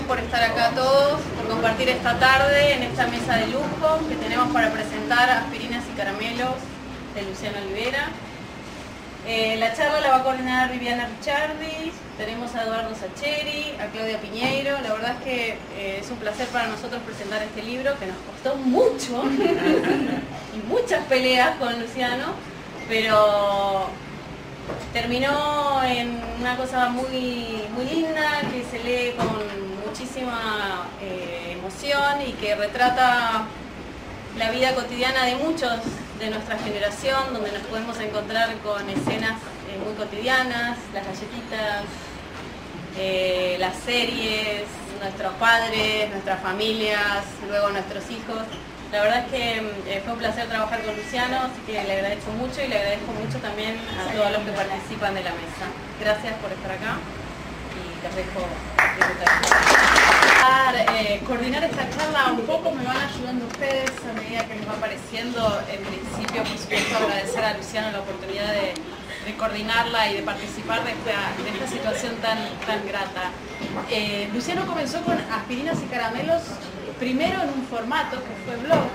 por estar acá todos, por compartir esta tarde en esta mesa de lujo que tenemos para presentar Aspirinas y Caramelos de Luciano Olivera. La charla la va a coordinar Viviana Ricciardi, tenemos a Eduardo Sacheri, a Claudia Piñeiro. La verdad es que es un placer para nosotros presentar este libro que nos costó mucho y muchas peleas con Luciano, pero terminó en una cosa muy linda, que se lee con muchísima emoción y que retrata la vida cotidiana de muchos de nuestra generación, donde nos podemos encontrar con escenas muy cotidianas, las galletitas, las series, nuestros padres, nuestras familias, luego nuestros hijos. La verdad es que fue un placer trabajar con Luciano, así que le agradezco mucho y le agradezco mucho también a todos los que participan de la mesa. Gracias por estar acá y les dejo disfrutar. Coordinar esta charla un poco me van ayudando ustedes a medida que les va apareciendo. En principio, por supuesto, agradecer a Luciano la oportunidad de coordinarla y de participar de esta situación tan grata. Luciano comenzó con Aspirinas y Caramelos, primero en un formato que fue blog,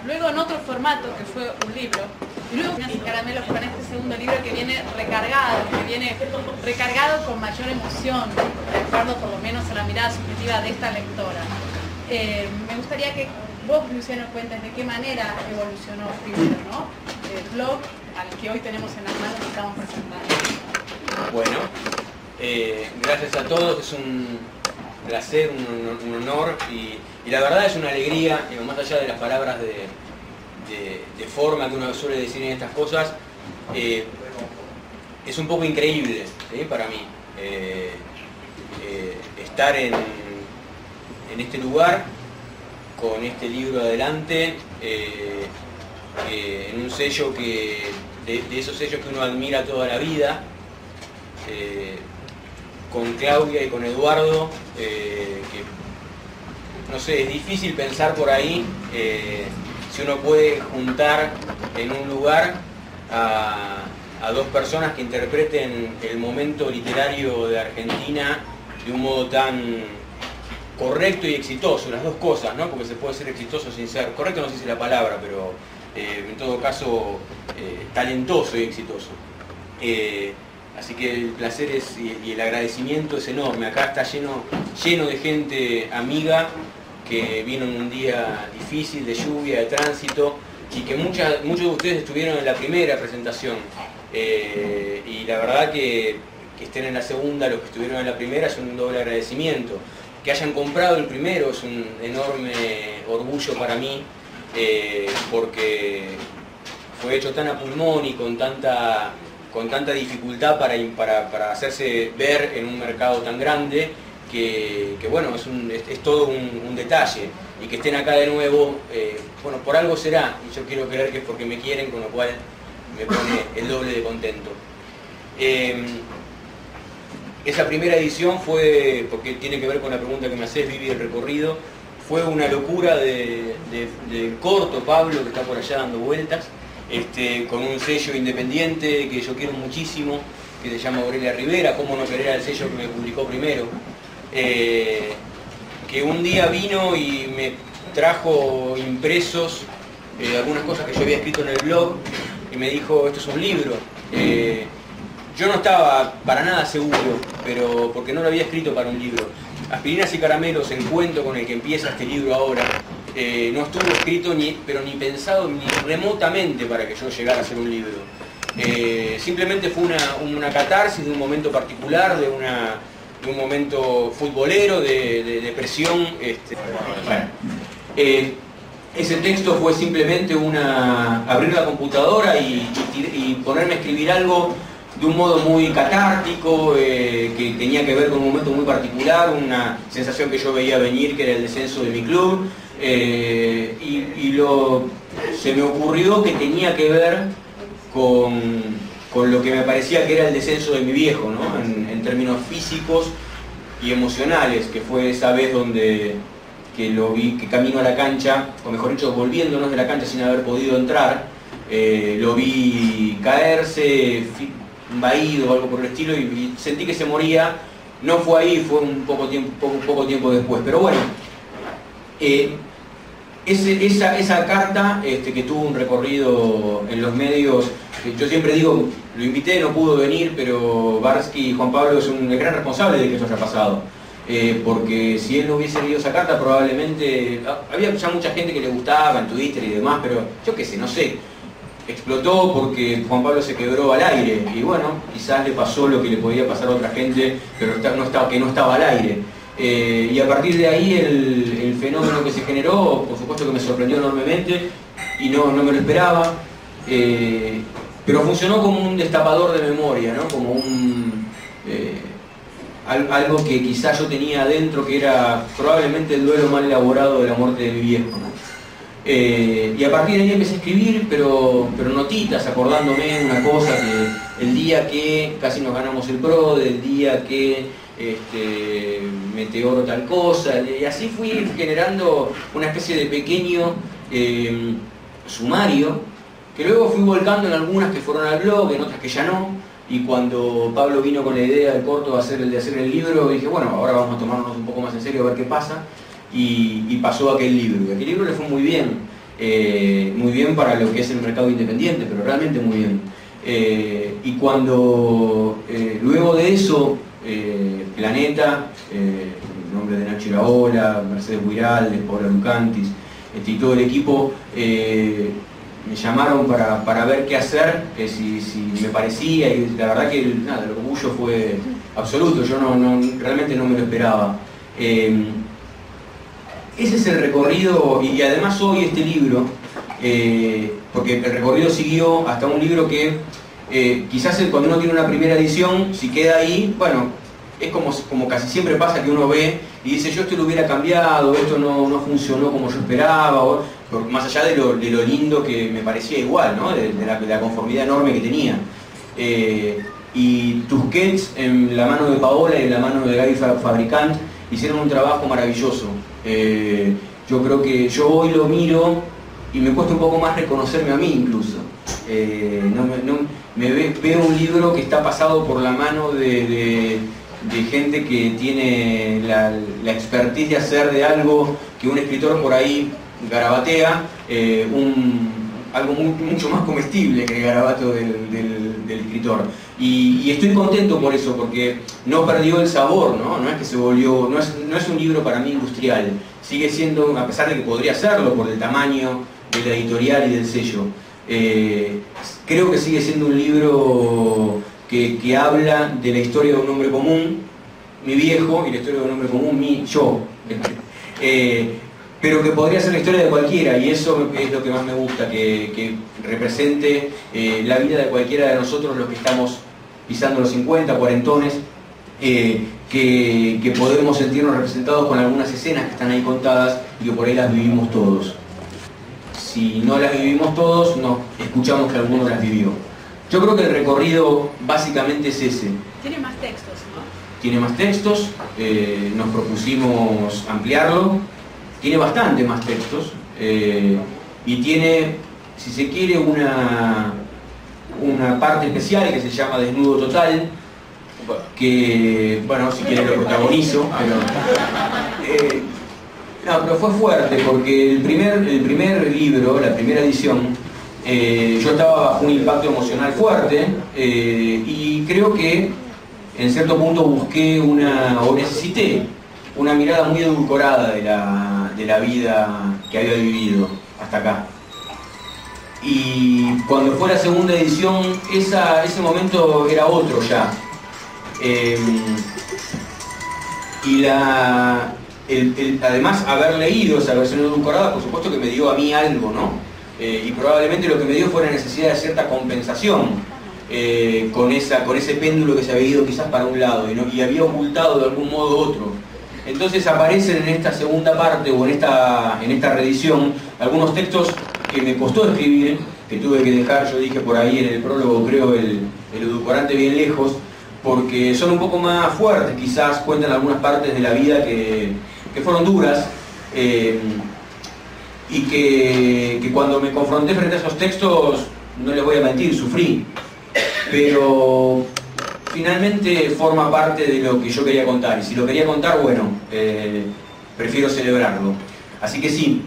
luego en otro formato que fue un libro, y luego Aspirinas y Caramelos con este segundo libro que viene recargado con mayor emoción, de acuerdo por lo menos a la mirada subjetiva de esta lectora. Me gustaría que vos, Luciano, cuentes de qué manera evolucionó primero, ¿no? El blog al que hoy tenemos en las manos y estamos presentando. Bueno, gracias a todos, es un placer, un honor y la verdad es una alegría, más allá de las palabras de forma que uno suele decir en estas cosas, es un poco increíble, ¿sí? Para mí estar en este lugar con este libro adelante, en un sello de esos sellos que uno admira toda la vida, con Claudia y con Eduardo, que no sé, es difícil pensar por ahí si uno puede juntar en un lugar a dos personas que interpreten el momento literario de Argentina de un modo tan correcto y exitoso, las dos cosas, ¿no? Porque se puede ser exitoso sin ser, correcto no sé si es la palabra, pero en todo caso talentoso y exitoso. Así que el placer y el agradecimiento es enorme. Acá está lleno de gente amiga que vino en un día difícil, de lluvia, de tránsito, y que muchos de ustedes estuvieron en la primera presentación. Y la verdad que estén en la segunda, los que estuvieron en la primera, es un doble agradecimiento. Que hayan comprado el primero es un enorme orgullo para mí, porque fue hecho tan a pulmón y con tanta dificultad para hacerse ver en un mercado tan grande, que bueno, es todo un detalle. Y que estén acá de nuevo, bueno, por algo será, y yo quiero creer que es porque me quieren, con lo cual me pone el doble de contento. Esa primera edición fue, porque tiene que ver con la pregunta que me haces, Vivi, el recorrido, fue una locura del corto Pablo, que está por allá dando vueltas, con un sello independiente que yo quiero muchísimo, que se llama Aurelia Rivera. Cómo no querer al sello que me publicó primero, que un día vino y me trajo impresos algunas cosas que yo había escrito en el blog y me dijo, esto es un libro. Yo no estaba para nada seguro, pero porque no lo había escrito para un libro. Aspirinas y Caramelos, el cuento con el que empieza este libro ahora, no estuvo escrito pero ni pensado ni remotamente para que yo llegara a hacer un libro. Simplemente fue una catarsis de un momento particular, de un momento futbolero, de presión. Ese texto fue simplemente abrir la computadora y ponerme a escribir algo de un modo muy catártico, que tenía que ver con un momento muy particular, una sensación que yo veía venir, que era el descenso de mi club, se me ocurrió que tenía que ver con lo que me parecía que era el descenso de mi viejo, ¿no? En términos físicos y emocionales, que fue esa vez que lo vi, que camino a la cancha, o mejor dicho, volviéndonos de la cancha sin haber podido entrar, lo vi caerse, vaído o algo por el estilo, y sentí que se moría no fue ahí, fue un poco tiempo después. Pero bueno, esa carta que tuvo un recorrido en los medios, yo siempre digo, lo invité, no pudo venir, pero Barsky y Juan Pablo es el gran responsable de que eso haya pasado. Porque si él no hubiese leído esa carta, probablemente había ya mucha gente que le gustaba en Twitter y demás, pero yo qué sé, no sé, explotó porque Juan Pablo se quebró al aire, y bueno, quizás le pasó lo que le podía pasar a otra gente, pero que no estaba al aire. Y a partir de ahí el fenómeno que se generó, por supuesto que me sorprendió enormemente y no me lo esperaba, pero funcionó como un destapador de memoria, ¿no? Como algo que quizás yo tenía adentro, que era probablemente el duelo mal elaborado de la muerte de mi viejo, ¿no? Y a partir de ahí empecé a escribir, pero notitas, acordándome una cosa, que el día que casi nos ganamos el PRO, del día que Meteoro tal cosa, y así fui generando una especie de pequeño sumario, que luego fui volcando en algunas que fueron al blog, en otras que ya no. Y cuando Pablo vino con la idea del corto de hacer el libro, dije, bueno, ahora vamos a tomarnos un poco más en serio a ver qué pasa. Y pasó aquel libro. Y aquel libro le fue muy bien para lo que es el mercado independiente, pero realmente muy bien. Y cuando luego de eso, Planeta, el nombre de Nacho Iraola, Mercedes Huiraldes, Paula Lucantis, y todo el equipo, me llamaron para ver qué hacer, si me parecía, y la verdad que nada, el orgullo fue absoluto, yo realmente no me lo esperaba. Ese es el recorrido, y además hoy este libro, porque el recorrido siguió hasta un libro que quizás cuando uno tiene una primera edición, si queda ahí, bueno, es como casi siempre pasa, que uno ve y dice, yo esto lo hubiera cambiado, esto no funcionó como yo esperaba, más allá de lo lindo que me parecía igual, ¿no? de la conformidad enorme que tenía. Y Tusquets, en la mano de Paola y en la mano de Gaby Fabricant, hicieron un trabajo maravilloso. Yo creo que yo hoy lo miro y me cuesta un poco más reconocerme a mí incluso. Veo un libro que está pasado por la mano de gente que tiene la expertise de hacer de algo que un escritor por ahí garabatea, algo mucho más comestible que el garabato del escritor. Y estoy contento por eso, porque no perdió el sabor, ¿no? No es que se volvió, no es un libro para mí industrial, sigue siendo, a pesar de que podría serlo por el tamaño de la editorial y del sello, creo que sigue siendo un libro que habla de la historia de un hombre común, mi viejo, y la historia de un hombre común, yo. Pero que podría ser la historia de cualquiera, y eso es lo que más me gusta, que represente la vida de cualquiera de nosotros, los que estamos pisando los 50, cuarentones, que podemos sentirnos representados con algunas escenas que están ahí contadas y que por ahí las vivimos todos. Si no las vivimos todos, no escuchamos que alguno las vivió. Yo creo que el recorrido básicamente es ese. Tiene más textos, ¿no? Tiene más textos, nos propusimos ampliarlo. Tiene bastante más textos y tiene, si se quiere, una parte especial que se llama Desnudo Total, que, bueno, si quiere lo protagonizo, pero fue fuerte porque el primer libro, la primera edición, yo estaba bajo un impacto emocional fuerte y creo que en cierto punto busqué o necesité una mirada muy edulcorada de la vida que había vivido hasta acá. Y cuando fue la segunda edición, ese momento era otro ya. Además, haber leído esa versión edulcorada, por supuesto que me dio a mí algo, ¿no? Y probablemente lo que me dio fue la necesidad de cierta compensación con ese péndulo que se había ido quizás para un lado y había ocultado de algún modo otro. Entonces aparecen en esta segunda parte o en esta reedición algunos textos que me costó escribir, que tuve que dejar, yo dije por ahí en el prólogo, creo, el edulcorante bien lejos, porque son un poco más fuertes, quizás cuentan algunas partes de la vida que fueron duras, y que cuando me confronté frente a esos textos, no les voy a mentir, sufrí. Pero finalmente forma parte de lo que yo quería contar, y si lo quería contar, bueno, prefiero celebrarlo. Así que sí,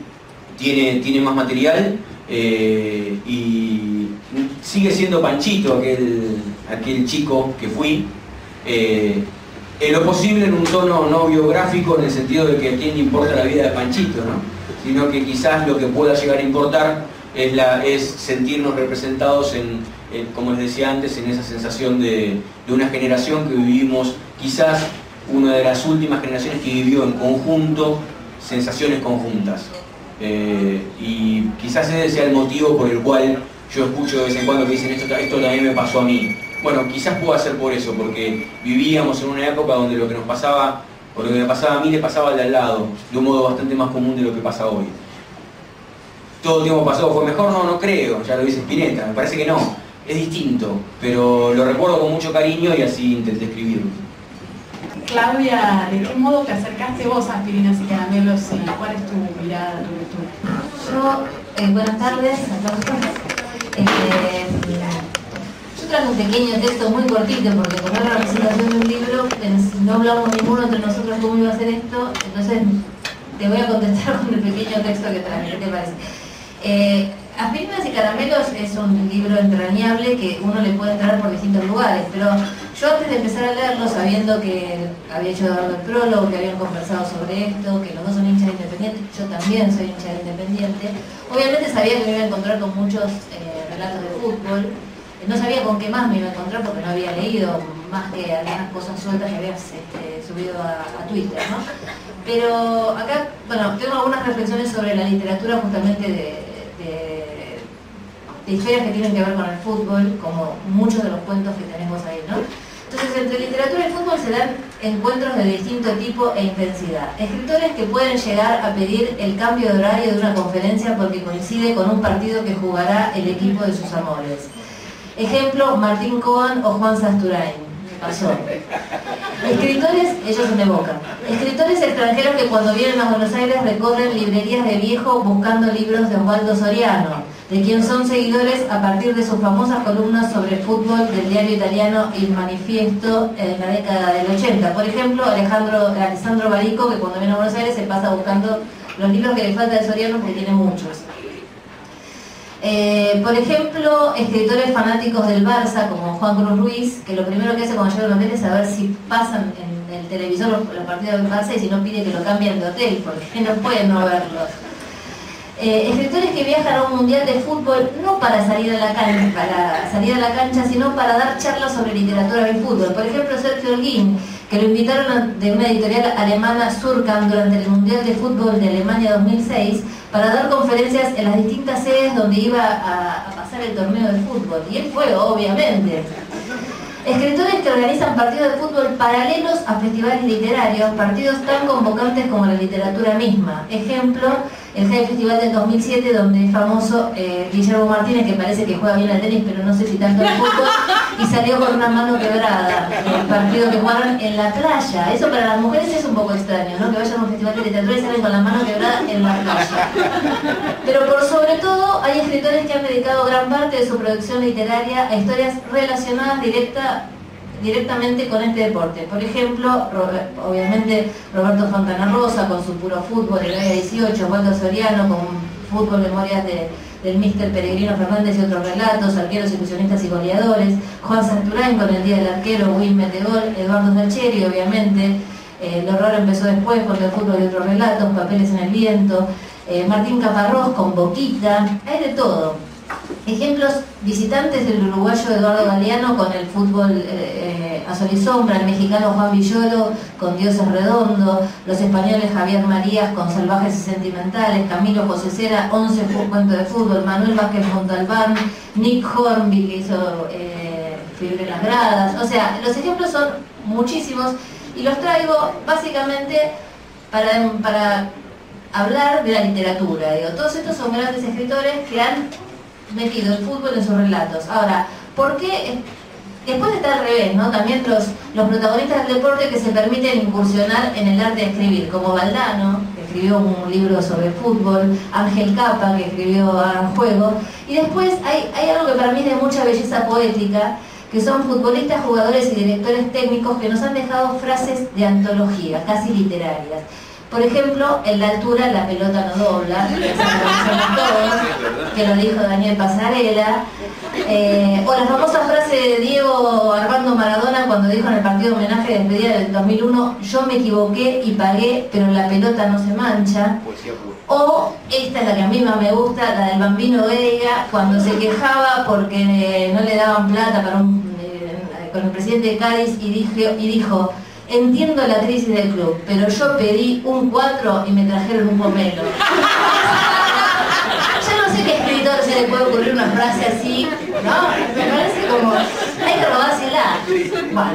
tiene más material, y sigue siendo Panchito aquel chico que fui, en lo posible en un tono no biográfico, en el sentido de que a quién le importa la vida de Panchito, ¿no? Sino que quizás lo que pueda llegar a importar es sentirnos representados como les decía antes, en esa sensación de una generación que vivimos, quizás una de las últimas generaciones que vivió en conjunto sensaciones conjuntas. Y quizás ese sea el motivo por el cual yo escucho de vez en cuando que dicen esto también me pasó a mí. Bueno, quizás pueda ser por eso, porque vivíamos en una época donde lo que nos pasaba, o lo que me pasaba a mí, le pasaba al de al lado, de un modo bastante más común de lo que pasa hoy. ¿Todo el tiempo pasado fue mejor? No creo, ya lo dice Spinetta, me parece que no. Es distinto, pero lo recuerdo con mucho cariño y así intenté escribirlo. Claudia, ¿de qué modo te acercaste vos a Aspirinas y Caramelos y cuál es tu mirada, tu lectura? Yo, buenas tardes a todos. Yo traje un pequeño texto muy cortito porque como era la presentación de un libro, no hablamos ninguno entre nosotros cómo iba a ser esto, entonces te voy a contestar con el pequeño texto que traje. ¿Qué te parece? Aspirinas y Caramelos es un libro entrañable que uno le puede entrar por distintos lugares, pero yo antes de empezar a leerlo, sabiendo que había hecho el prólogo, que habían conversado sobre esto, que los dos son hinchas independientes, yo también soy hincha independiente, obviamente sabía que me iba a encontrar con muchos relatos de fútbol, no sabía con qué más me iba a encontrar porque no había leído más que algunas cosas sueltas que habías subido a Twitter, ¿no? Pero acá, bueno, tengo algunas reflexiones sobre la literatura justamente de historias que tienen que ver con el fútbol, como muchos de los cuentos que tenés vos ahí, ¿no? Entonces, entre literatura y fútbol se dan encuentros de distinto tipo e intensidad. Escritores que pueden llegar a pedir el cambio de horario de una conferencia porque coincide con un partido que jugará el equipo de sus amores. Ejemplo, Martín Coan o Juan Sasturain. Pasó. Escritores, ellos me evocan. Escritores extranjeros que cuando vienen a Buenos Aires recorren librerías de viejo buscando libros de Osvaldo Soriano, de quien son seguidores a partir de sus famosas columnas sobre fútbol del diario italiano Il Manifiesto en la década del 80. Por ejemplo, Alessandro Barico, que cuando viene a Buenos Aires se pasa buscando los libros que le falta de Soriano porque tiene muchos. Por ejemplo, escritores fanáticos del Barça, como Juan Cruz Ruiz, que lo primero que hace cuando llega al hotel es saber si pasan en el televisor los partidos del Barça y si no pide que lo cambien de hotel, porque no pueden no verlos. Escritores que viajan a un mundial de fútbol no para salir a la cancha, sino para dar charlas sobre literatura y fútbol. Por ejemplo, Sergio Holguín, que lo invitaron de una editorial alemana, Surkamp, durante el Mundial de Fútbol de Alemania 2006, para dar conferencias en las distintas sedes donde iba a pasar el torneo de fútbol. Y él fue, obviamente. Escritores que organizan partidos de fútbol paralelos a festivales literarios, partidos tan convocantes como la literatura misma. Ejemplo, el Jai Festival del 2007, donde es famoso Guillermo Martínez, que parece que juega bien al tenis, pero no sé si tanto al fútbol, y salió con una mano quebrada en el partido que jugaron en la playa. Eso para las mujeres es un poco extraño, ¿no? Que vayan a un festival de literatura y salen con la mano quebrada en la playa. Pero por sobre todo, hay escritores que han dedicado gran parte de su producción literaria a historias relacionadas directamente con este deporte. Por ejemplo, obviamente Roberto Fontana Rosa con su Puro Fútbol, el área 18, Osvaldo Soriano con Fútbol, Memorias del Míster Peregrino Fernández y otros relatos, Arqueros, Ilusionistas y Goleadores, Juan Sasturain con El Día del Arquero, Win Metegol, Eduardo Sacheri, obviamente, Lo Raro empezó después con El Fútbol y otros relatos, Papeles en el Viento, Martín Caparrós con Boquita, hay de todo. Ejemplos: visitantes del uruguayo Eduardo Galeano con El Fútbol a Sol y Sombra, el mexicano Juan Villoro con Dioses Redondo, los españoles Javier Marías con Salvajes y Sentimentales, Camilo José Cera, 11 cuentos de fútbol, Manuel Vázquez Montalbán, Nick Hornby, que hizo Fiebre en las Gradas. O sea, los ejemplos son muchísimos y los traigo básicamente para hablar de la literatura. Digo, todos estos son grandes escritores que han metido el fútbol en sus relatos. Ahora, ¿por qué? Después está al revés, ¿no? También los protagonistas del deporte que se permiten incursionar en el arte de escribir, como Valdano, que escribió un libro sobre fútbol, Ángel Capa, que escribió Hagan Juego, y después hay algo que para mí es de mucha belleza poética, que son futbolistas, jugadores y directores técnicos que nos han dejado frases de antología, casi literarias. Por ejemplo, en la altura la pelota no dobla, esa lo conocemos todos, que lo dijo Daniel Pasarela. O la famosa frase de Diego Armando Maradona cuando dijo en el partido homenaje de despedida del 2001: yo me equivoqué y pagué, pero la pelota no se mancha. O esta es la que a mí más me gusta, la del Bambino Veiga, cuando se quejaba porque no le daban plata para con el presidente de Cádiz y dijo: entiendo la crisis del club, pero yo pedí un 4 y me trajeron un pomelo. Yo no sé qué escritor se le puede ocurrir una frase así, ¿no? Me parece como, hay que robársela. Bueno,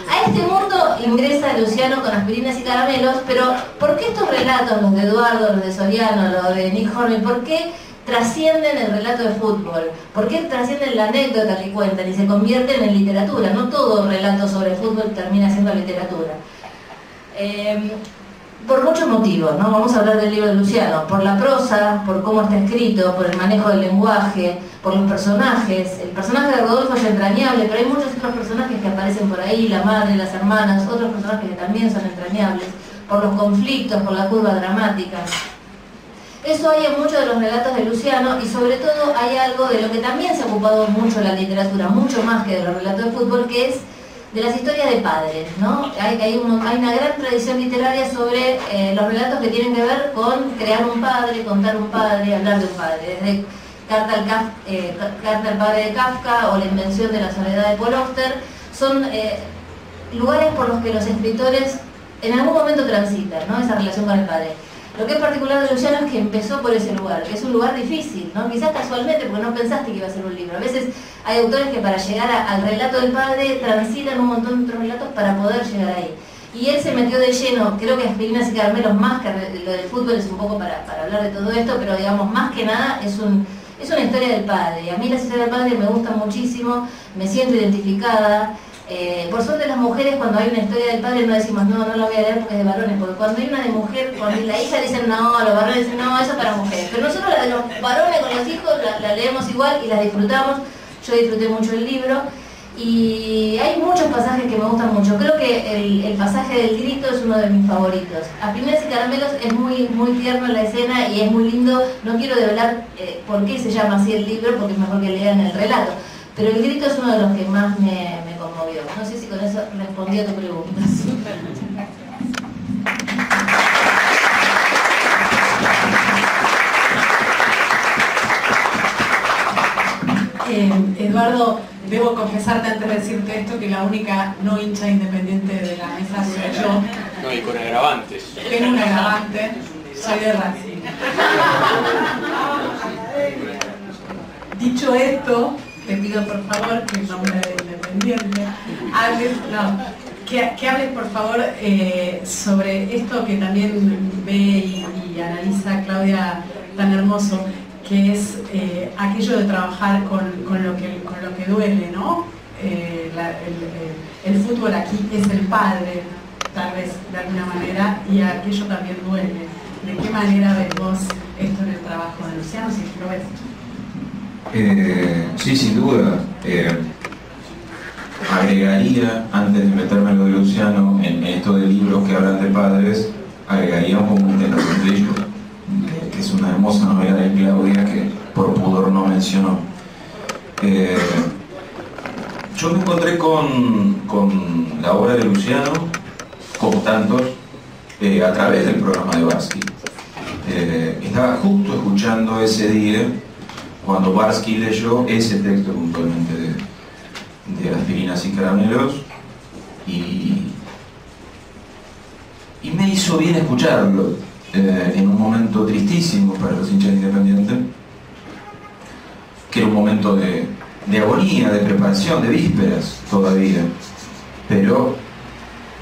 a este mundo ingresa Luciano con aspirinas y caramelos, pero ¿por qué estos relatos, los de Eduardo, los de Soriano, los de Nick Hornby, por qué trascienden el relato de fútbol? ¿Por qué trascienden la anécdota que cuentan y se convierten en literatura? No todo relato sobre fútbol termina siendo literatura. Por muchos motivos, ¿no? Vamos a hablar del libro de Luciano. Por la prosa, por cómo está escrito, por el manejo del lenguaje, por los personajes. El personaje de Rodolfo es entrañable, pero hay muchos otros personajes que aparecen por ahí, la madre, las hermanas, otros personajes que también son entrañables, por los conflictos, por la curva dramática. Eso hay en muchos de los relatos de Luciano, y sobre todo hay algo de lo que también se ha ocupado mucho la literatura, mucho más que de los relatos de fútbol, que es de las historias de padres, ¿no? Hay una gran tradición literaria sobre los relatos que tienen que ver con crear un padre, contar un padre, hablar de un padre. Desde Carta al padre de Kafka o La invención de la soledad de Paul Auster, son lugares por los que los escritores en algún momento transitan, ¿no? Esa relación con el padre. Lo que es particular de Luciano es que empezó por ese lugar, que es un lugar difícil, ¿no? Quizás casualmente, porque no pensaste que iba a ser un libro. A veces hay autores que para llegar al relato del padre transitan un montón de otros relatos para poder llegar ahí. Y él se metió de lleno, creo que Aspirinas y Caramelos, más que lo del fútbol, es un poco para hablar de todo esto, pero digamos, más que nada es una historia del padre. Y a mí las historias del padre me gustan muchísimo, me siento identificada. Por suerte las mujeres, cuando hay una historia del padre, no decimos no la voy a leer porque es de varones, porque cuando hay una de mujer, cuando la hija dicen no, los varones dicen no, eso es para mujeres, pero nosotros la de los varones con los hijos la leemos igual y la disfrutamos. Yo disfruté mucho el libro y hay muchos pasajes que me gustan mucho. Creo que el pasaje del grito es uno de mis favoritos. Aspirinas y Caramelos es muy, muy tierno en la escena y es muy lindo. No quiero develar por qué se llama así el libro, porque es mejor que lean el relato, pero el grito es uno de los que más me conmovió. No sé si con eso respondí a tu pregunta. Eduardo, debo confesarte antes de decirte esto que la única no hincha independiente de la mesa soy yo. No, y con agravantes. Tengo un agravante, soy de Racing. Dicho esto, te pido por favor que en nombre de Independiente que hables por favor sobre esto que también ve y analiza Claudia tan hermoso, que es aquello de trabajar con lo que duele, ¿no? El fútbol aquí es el padre, tal vez de alguna manera, y aquello también duele. ¿De qué manera ves vos esto en el trabajo de Luciano, si lo ves? Sí, sin duda. Agregaría, antes de meterme en lo de Luciano, en esto de libros que hablan de padres, agregaría un poco de ellos, que es una hermosa novela de Claudia que por pudor no mencionó. Yo me encontré con la obra de Luciano, como tantos, a través del programa de Barsky. Estaba justo escuchando ese día cuando Barsky leyó ese texto puntualmente de Aspirinas y Caramelos, y me hizo bien escucharlo en un momento tristísimo para los hinchas independientes, que era un momento de agonía, de preparación, de vísperas todavía, pero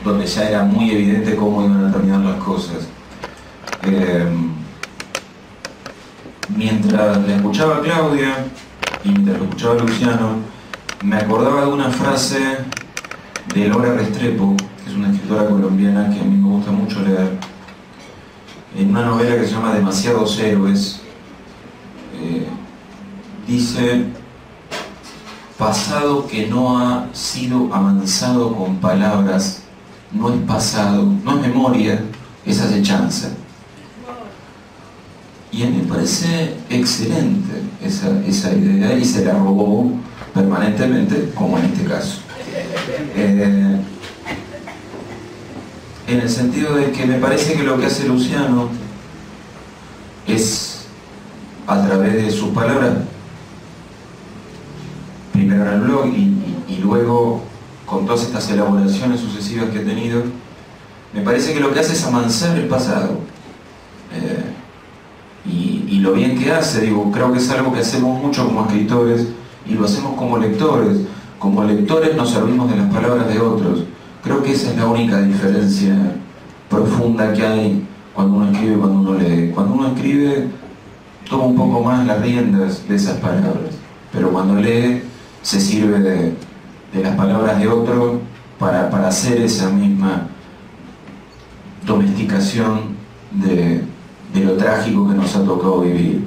donde ya era muy evidente cómo iban a terminar las cosas. Mientras le escuchaba a Claudia y mientras lo escuchaba a Luciano, me acordaba de una frase de Laura Restrepo, que es una escritora colombiana que a mí me gusta mucho leer, en una novela que se llama Demasiados héroes. Dice: pasado que no ha sido amansado con palabras no es pasado, no es memoria, es acechanza. Y a mí me parece excelente esa idea y se la robó permanentemente, como en este caso. En el sentido de que me parece que lo que hace Luciano es, a través de sus palabras, primero en el blog y luego con todas estas elaboraciones sucesivas que he tenido, me parece que lo que hace es amansar el pasado. Y lo bien que hace, digo, creo que es algo que hacemos mucho como escritores y lo hacemos como lectores. Como lectores nos servimos de las palabras de otros. Creo que esa es la única diferencia profunda que hay cuando uno escribe y cuando uno lee. Cuando uno escribe, toma un poco más las riendas de esas palabras, pero cuando lee se sirve de las palabras de otro para hacer esa misma domesticación de lo trágico que nos ha tocado vivir,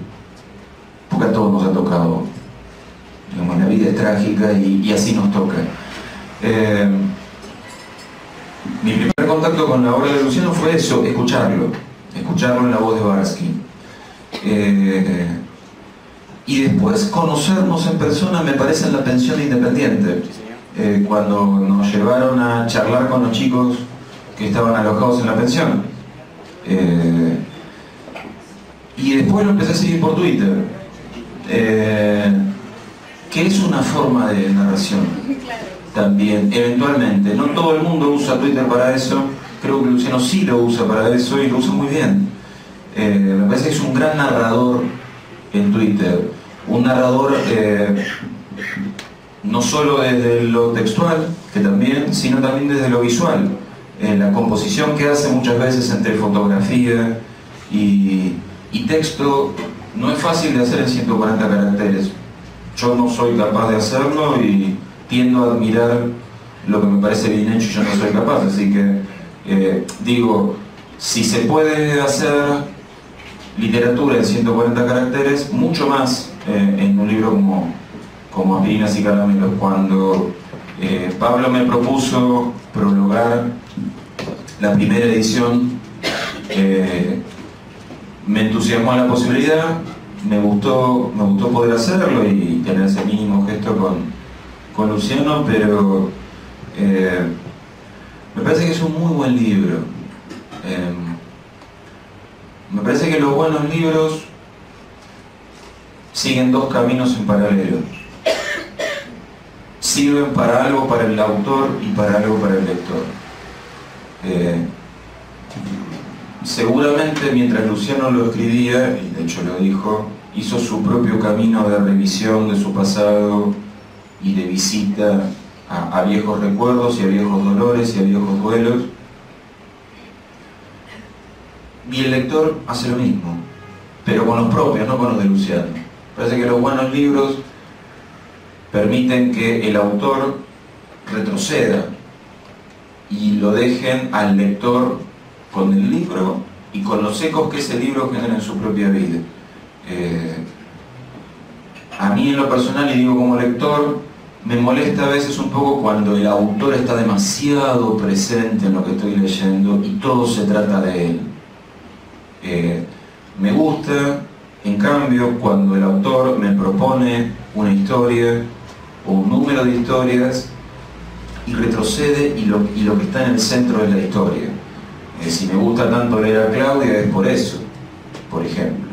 porque a todos nos ha tocado, digamos, la vida es trágica y así nos toca. Mi primer contacto con la obra de Luciano fue eso, escucharlo en la voz de Barsky, y después conocernos en persona, me parece, en la pensión de Independiente, cuando nos llevaron a charlar con los chicos que estaban alojados en la pensión. Y después lo empecé a seguir por Twitter, que es una forma de narración también, eventualmente. No todo el mundo usa Twitter para eso, creo que Luciano sí lo usa para eso y lo usa muy bien. Me parece que es un gran narrador en Twitter, un narrador no solo desde lo textual, que también, sino también desde lo visual. La composición que hace muchas veces entre fotografía y texto no es fácil de hacer en 140 caracteres. Yo no soy capaz de hacerlo y tiendo a admirar lo que me parece bien hecho y yo no soy capaz. Así que digo, si se puede hacer literatura en 140 caracteres, mucho más en un libro como Aspirinas y Caramelos. Cuando Pablo me propuso prologar la primera edición, me entusiasmó la posibilidad, me gustó poder hacerlo y tener ese mínimo gesto con Luciano, pero me parece que es un muy buen libro. Me parece que los buenos libros siguen dos caminos en paralelo. Sirven para algo para el autor y para algo para el lector. Seguramente mientras Luciano lo escribía, y de hecho lo dijo, hizo su propio camino de revisión de su pasado y de visita a viejos recuerdos y a viejos dolores y a viejos duelos. Y el lector hace lo mismo, pero con los propios, no con los de Luciano. Parece que los buenos libros permiten que el autor retroceda y lo dejen al lector con el libro y con los ecos que ese libro genera en su propia vida. A mí en lo personal, y digo como lector, me molesta a veces un poco cuando el autor está demasiado presente en lo que estoy leyendo y todo se trata de él. Me gusta, en cambio, cuando el autor me propone una historia o un número de historias y retrocede y lo que está en el centro de la historia. Si me gusta tanto leer a Claudia es por eso, por ejemplo.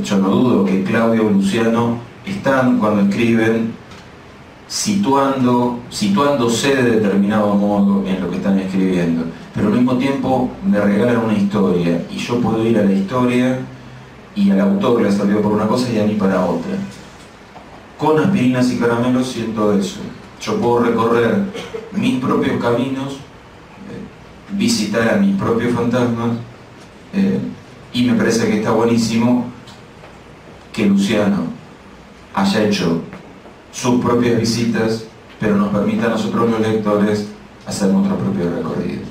Yo no dudo que Claudia o Luciano están, cuando escriben, situándose de determinado modo en lo que están escribiendo, pero al mismo tiempo me regalan una historia y yo puedo ir a la historia y al autor le ha salido por una cosa y a mí para otra. Con Aspirinas y Caramelos siento eso. Yo puedo recorrer mis propios caminos, visitar a mis propios fantasmas, y me parece que está buenísimo que Luciano haya hecho sus propias visitas, pero nos permita a nosotros los lectores hacer nuestro propio recorrido.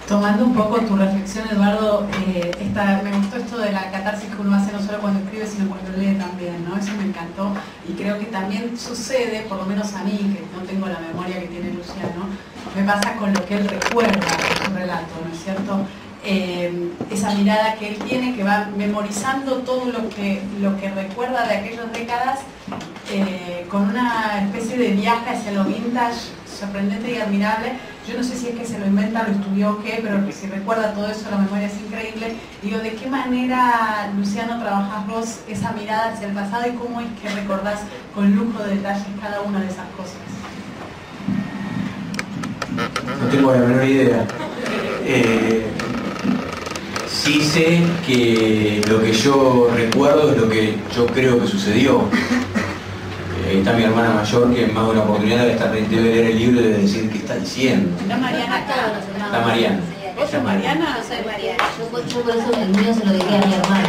Tomás. Tomando un poco tu reflexión, Eduardo, me gustó esto de la catarsis que uno hace no solo cuando escribe, sino cuando lee también, ¿no? Eso me encantó y creo que también sucede, por lo menos a mí, que no tengo la memoria que tiene Luciano, me pasa con lo que él recuerda de su relato, ¿no es cierto? Esa mirada que él tiene, que va memorizando todo lo que recuerda de aquellas décadas, con una especie de viaje hacia lo vintage, sorprendente y admirable. Yo no sé si es que se lo inventa, lo estudió o qué, pero si recuerda todo eso, la memoria es increíble. Digo, ¿de qué manera, Luciano, trabajás vos esa mirada hacia el pasado y cómo es que recordás con lujo de detalles cada una de esas cosas? No tengo la menor idea. Sí sé que lo que yo recuerdo es lo que yo creo que sucedió. Ahí está mi hermana mayor, que en más de una oportunidad debe leer el libro y debe decir qué está diciendo. ¿Está Mariana acá? Está Mariana. ¿Vos sos Mariana? Yo soy Mariana. Yo por eso el mío se lo dediqué a mi hermana.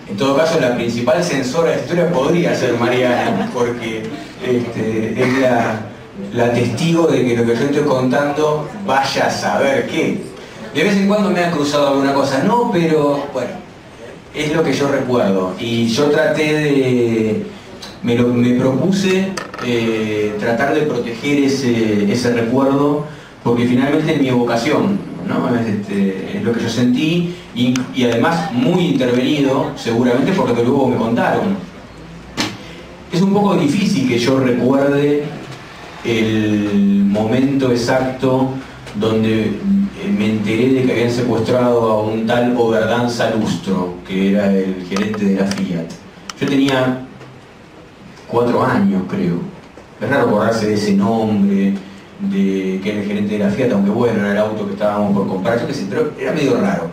En todo caso, la principal censora de la historia podría ser Mariana, porque es la testigo de que lo que yo estoy contando vaya a saber qué. De vez en cuando me ha cruzado alguna cosa, no, pero bueno, es lo que yo recuerdo. Y yo traté de... Me propuse tratar de proteger ese recuerdo, porque finalmente es mi vocación, ¿no? Es lo que yo sentí y además muy intervenido, seguramente por lo que luego me contaron. Es un poco difícil que yo recuerde el momento exacto donde me enteré de que habían secuestrado a un tal Oberdan Salustro, que era el gerente de la Fiat. Yo tenía 4 años, creo. Es raro acordarse de ese nombre, de que era el gerente de la Fiat, aunque bueno, era el auto que estábamos por comprar, yo qué sé, pero era medio raro.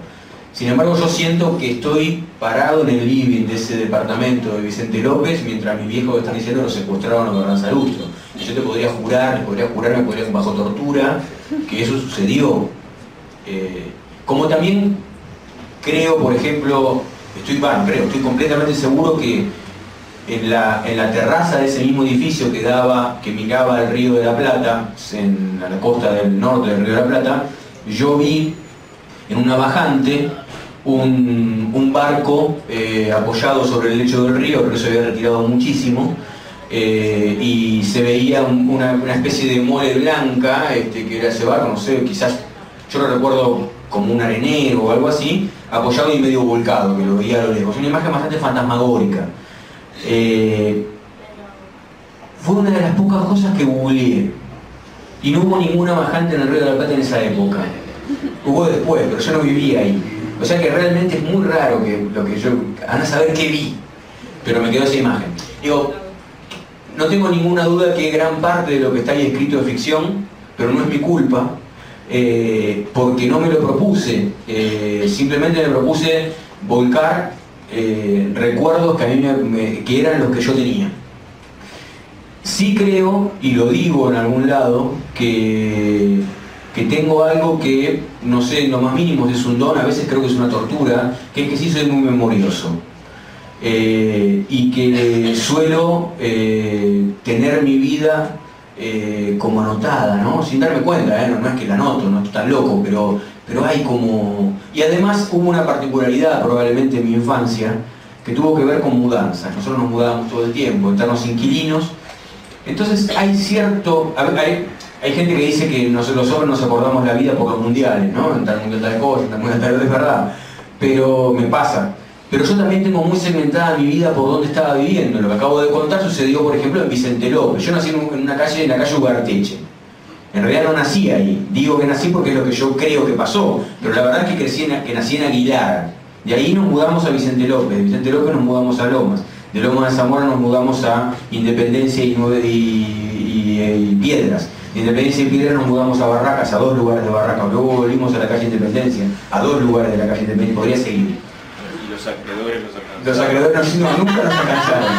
Sin embargo, yo siento que estoy parado en el living de ese departamento de Vicente López, mientras mis viejos están diciendo lo secuestraron a Oberdan Salustro. Y yo te podría jurar, me podría bajo tortura, que eso sucedió. Como también creo, por ejemplo, estoy completamente seguro que en la terraza de ese mismo edificio que miraba al Río de la Plata, a la costa del norte del Río de la Plata, yo vi en una bajante un barco apoyado sobre el lecho del río, porque se había retirado muchísimo, y se veía una especie de mole blanca, que era ese barco, no sé, quizás, yo lo recuerdo como un arenero o algo así, apoyado y medio volcado, que lo veía a lo lejos. Una imagen bastante fantasmagórica. Fue una de las pocas cosas que googleé. Y no hubo ninguna bajante en el Río de la Plata en esa época. Hubo después, pero yo no vivía ahí. O sea que realmente es muy raro que lo que yo... Anda a saber qué vi, pero me quedó esa imagen. Digo, no tengo ninguna duda que gran parte de lo que está ahí escrito es ficción, pero no es mi culpa. Porque no me lo propuse, simplemente me propuse volcar recuerdos que a mí que eran los que yo tenía. Sí creo, y lo digo en algún lado, que tengo algo que, no sé, en lo más mínimo es un don, a veces creo que es una tortura, que es que sí soy muy memorioso. Y que suelo tener mi vida como anotada, ¿no? Sin darme cuenta, no es que la anoto, no estoy tan loco, pero hay como... Y además hubo una particularidad probablemente en mi infancia que tuvo que ver con mudanzas. Nosotros nos mudábamos todo el tiempo, estábamos inquilinos. Entonces hay cierto... Hay gente que dice que los hombres nos acordamos la vida por los mundiales, ¿no? En tal mundial tal cosa, en tal mundial tal, es verdad. Pero me pasa. Pero yo también tengo muy segmentada mi vida por donde estaba viviendo. Lo que acabo de contar sucedió, por ejemplo, en Vicente López. Yo nací en la calle Ugarteche. En realidad no nací ahí. Digo que nací porque es lo que yo creo que pasó. Pero la verdad es que nací en Aguilar. De ahí nos mudamos a Vicente López. De Vicente López nos mudamos a Lomas. De Lomas de Zamora nos mudamos a Independencia y Piedras. De Independencia y Piedras nos mudamos a Barracas, a 2 lugares de Barracas. Luego volvimos a la calle Independencia, a 2 lugares de la calle Independencia. Podría seguir. Los acreedores los alcanzaron. Los acreedores nunca nos alcanzaron.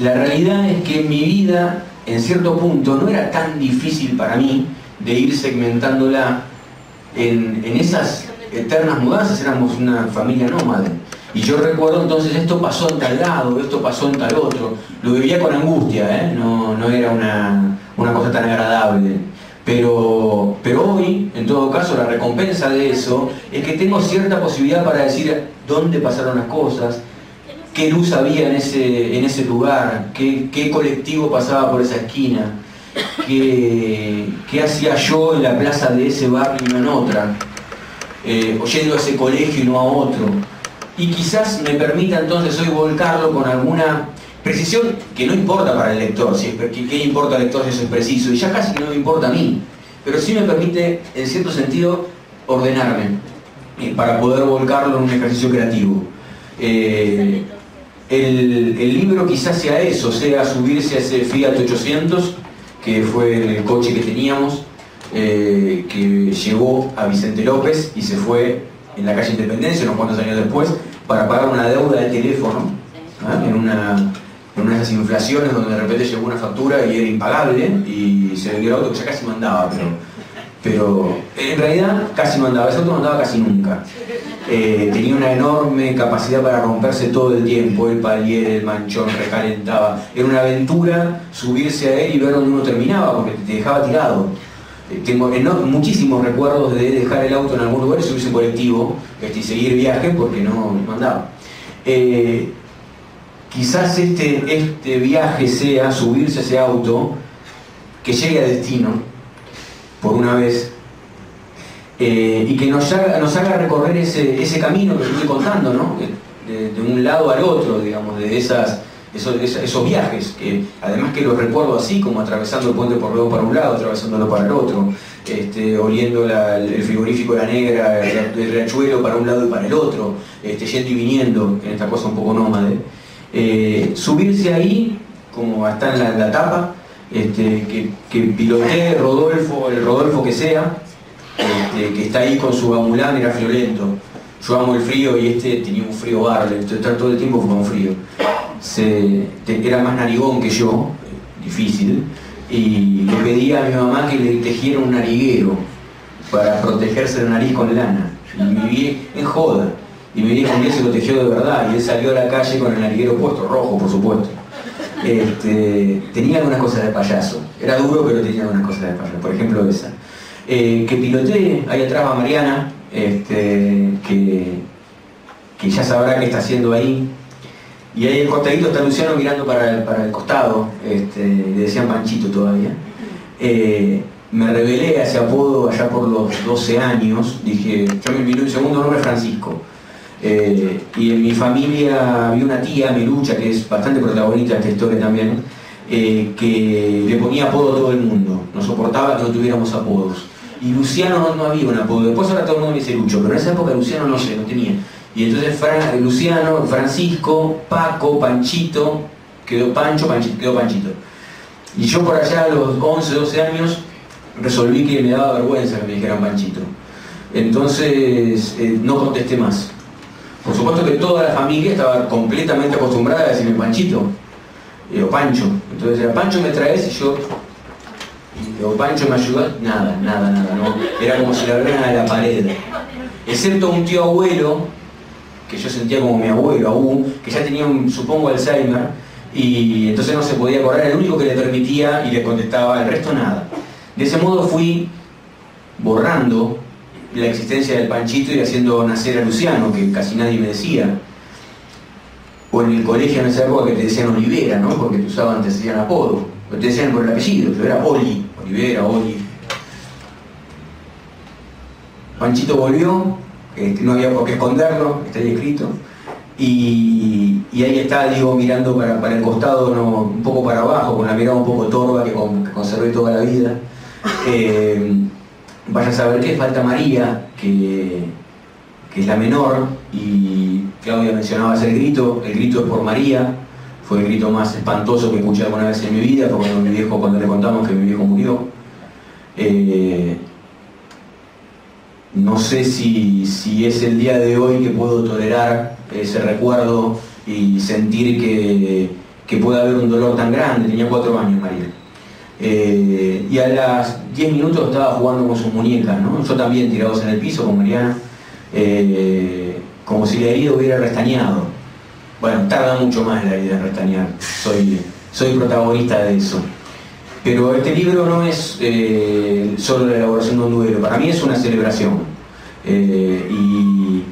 La realidad es que mi vida, en cierto punto, no era tan difícil para mí de ir segmentándola en esas eternas mudanzas. Éramos una familia nómade. Y yo recuerdo entonces, esto pasó en tal lado, esto pasó en tal otro. Lo vivía con angustia, no era una cosa tan agradable. Pero hoy, en todo caso, la recompensa de eso es que tengo cierta posibilidad para decir dónde pasaron las cosas, qué luz había en ese lugar, qué colectivo pasaba por esa esquina, qué hacía yo en la plaza de ese barrio y no en otra, o yendo a ese colegio y no a otro. Y quizás me permita entonces hoy volcarlo con alguna precisión que no importa para el lector, ¿qué importa al lector si eso es preciso? Y ya casi que no me importa a mí, pero sí me permite, en cierto sentido, ordenarme para poder volcarlo en un ejercicio creativo. El libro quizás sea eso, sea subirse a ese Fiat 800, que fue el coche que teníamos, que llegó a Vicente López y se fue en la calle Independencia unos cuantos años después para pagar una deuda de teléfono, en una de esas inflaciones donde de repente llegó una factura y era impagable y se vendió el auto que ya casi no andaba, pero en realidad casi no andaba, ese auto no andaba casi nunca. Tenía una enorme capacidad para romperse todo el tiempo, el palier, el manchón, recalentaba. Era una aventura subirse a él y ver dónde uno terminaba porque te dejaba tirado. Tengo muchísimos recuerdos de dejar el auto en algún lugar y subirse en colectivo y seguir viaje porque no andaba. Quizás este viaje sea subirse a ese auto, que llegue a destino, por una vez, y que nos haga recorrer ese camino que estoy contando, ¿no? De un lado al otro, digamos, de esos viajes, que además que los recuerdo así, como atravesando el puente por León para un lado, atravesándolo para el otro, oliendo el frigorífico de la Negra, el riachuelo para un lado y para el otro, yendo y viniendo, en esta cosa un poco nómade. Subirse ahí, como está en la tapa, que pilotee el Rodolfo que sea, que está ahí con su gamulán, era friolento. Yo amo el frío y tenía un frío bárbaro, entonces estar todo el tiempo con frío. Era más narigón que yo, difícil, y le pedía a mi mamá que le tejiera un nariguero para protegerse la nariz con lana. Y me vi en joda. Y mi viejo un día se lo tejió de verdad y él salió a la calle con el nariguero puesto, rojo por supuesto. Tenía algunas cosas de payaso, era duro pero tenía algunas cosas de payaso, por ejemplo esa. Que piloteé, ahí atrás va Mariana, que ya sabrá qué está haciendo ahí. Y ahí el costadito está Luciano mirando para el costado, le decían Panchito todavía. Me revelé a ese apodo allá por los 12 años, dije, mi segundo nombre es Francisco. Y en mi familia había una tía, Melucha, que es bastante protagonista de esta historia también, que le ponía apodo a todo el mundo, no soportaba que no tuviéramos apodos. Y Luciano no había un apodo, después ahora todo el mundo me dice Lucho, pero en esa época Luciano no tenía. Y entonces Luciano, Francisco, Paco, Panchito, quedó Pancho, quedó Panchito. Y yo por allá a los 11, 12 años resolví que me daba vergüenza que me dijeran Panchito. Entonces no contesté más. Por supuesto que toda la familia estaba completamente acostumbrada a decirme Panchito, o Pancho. Entonces era Pancho me traes y yo, o Pancho me ayuda, nada, no. Era como si la abrieran a la pared. Excepto un tío abuelo, que yo sentía como mi abuelo aún, que ya tenía supongo Alzheimer, y entonces no se podía acordar, era el único que le permitía y le contestaba, el resto nada. De ese modo fui borrando la existencia del Panchito y haciendo nacer a Luciano, que casi nadie me decía. O en el colegio en esa época que te decían Olivera, ¿no? Porque te usaban, te decían apodo, te decían por el apellido, pero era Oli, Olivera, Oli. Panchito volvió, no había por qué esconderlo, está ahí escrito. Y ahí está, digo, mirando para el costado, no, un poco para abajo, con la mirada un poco torva que conservé toda la vida. Vaya a saber qué, falta María, que es la menor, y Claudia mencionaba el grito es por María, fue el grito más espantoso que escuché alguna vez en mi vida, porque cuando le contamos que mi viejo murió. No sé si es el día de hoy que puedo tolerar ese recuerdo y sentir que puede haber un dolor tan grande. Tenía 4 años María. Y a las 10 minutos estaba jugando con sus muñecas, ¿no? Yo también tirados en el piso con Mariana, como si la herida hubiera restañado. Bueno, tarda mucho más la herida en restañar, soy protagonista de eso. Pero este libro no es solo la elaboración de un duelo, para mí es una celebración. Y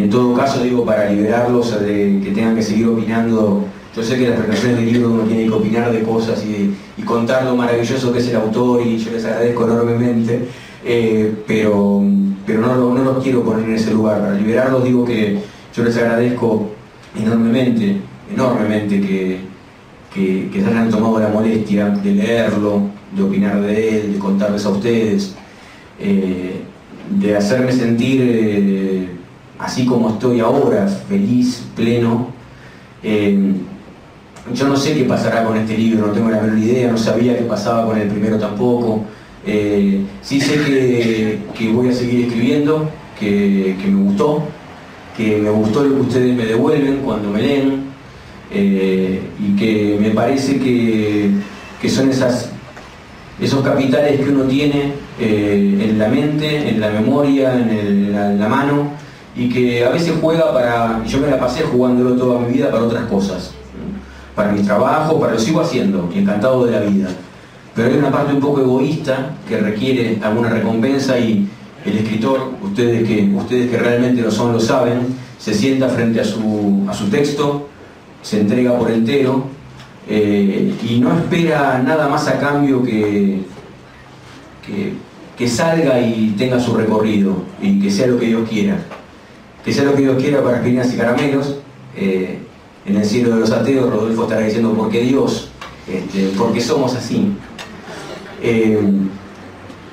en todo caso digo, para liberarlos de que tengan que seguir opinando. Yo sé que las presentaciones del libro uno tiene que opinar de cosas y contar lo maravilloso que es el autor, y yo les agradezco enormemente, pero no los quiero poner en ese lugar. Para liberarlos digo que yo les agradezco enormemente que se hayan tomado la molestia de leerlo, de opinar de él, de contarles a ustedes, de hacerme sentir así como estoy ahora, feliz, pleno. Yo no sé qué pasará con este libro, no tengo la menor idea, no sabía qué pasaba con el primero tampoco. Sí sé que voy a seguir escribiendo, que me gustó lo que ustedes me devuelven cuando me leen, y que me parece que son esos capitales que uno tiene en la mente, en la memoria, en la mano, y que a veces juega yo me la pasé jugándolo toda mi vida para otras cosas, para mi trabajo, lo sigo haciendo, y encantado de la vida. Pero hay una parte un poco egoísta que requiere alguna recompensa, y el escritor, ustedes que realmente lo son, lo saben, se sienta frente a su texto, se entrega por entero, y no espera nada más a cambio que salga y tenga su recorrido, y que sea lo que Dios quiera. Que sea lo que Dios quiera para Aspirinas y Caramelos. En el cielo de los ateos, Rodolfo estará diciendo ¿por qué Dios? Porque somos así.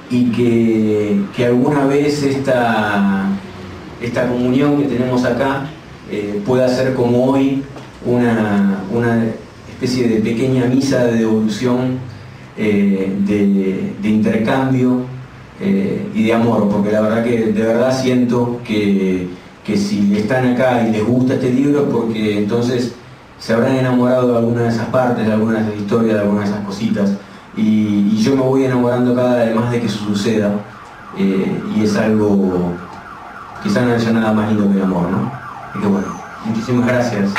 Y que alguna vez esta comunión que tenemos acá pueda ser como hoy una especie de pequeña misa de devolución, de intercambio y de amor, porque la verdad que de verdad siento que si están acá y les gusta este libro es porque entonces se habrán enamorado de alguna de esas partes, de algunas de esas historias, de algunas de esas cositas, y yo me voy enamorando cada vez más de que eso suceda, y es algo, quizá no haya nada más lindo que el amor, ¿no? Y que bueno, muchísimas gracias.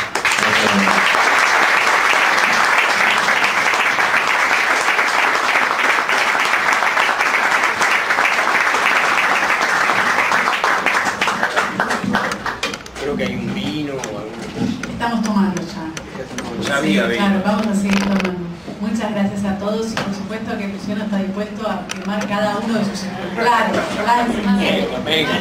Creo que hay un vino o alguna cosa. Estamos tomando ya. Ya había vino. Claro, vamos a seguir tomando. Muchas gracias a todos, y por supuesto que Luciano está dispuesto a firmar cada uno de sus ejemplares. Venga.